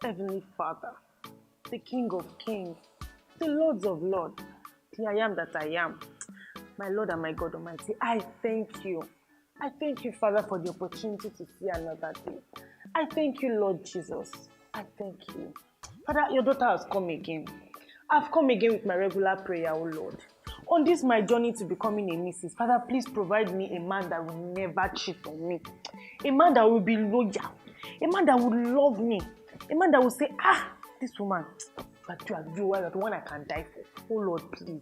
Heavenly Father, the King of Kings, the Lords of Lords, the I am that I am, my Lord and my God Almighty, I thank you. I thank you, Father, for the opportunity to see another day. I thank you, Lord Jesus. I thank you. Father, your daughter has come again. I've come again with my regular prayer, oh Lord. On this my journey to becoming a missus, Father, please provide me a man that will never cheat on me. A man that will be loyal. A man that will love me. A man that will say, this woman, but you are the one I can die for. Oh Lord, please.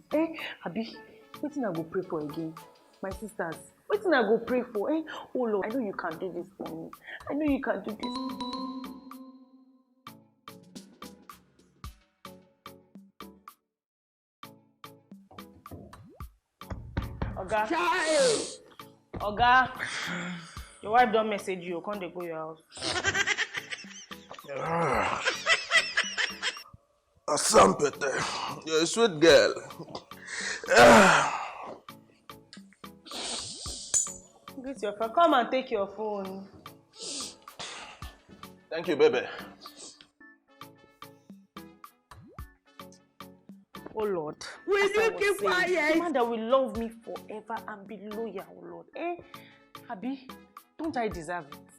Abi, what thing I go pray for again? My sisters, what thing I go pray for? Oh Lord, I know you can do this for me. I know you can do this. Oga. Child. Oga. Your wife don't message you. Can't they go your house? Asampete, you're a sweet girl. Greet your friend. Come and take your phone. Thank you, baby. Oh Lord. Will you keep quiet? The man that will love me forever and be loyal, oh Lord. Abi, don't I deserve it?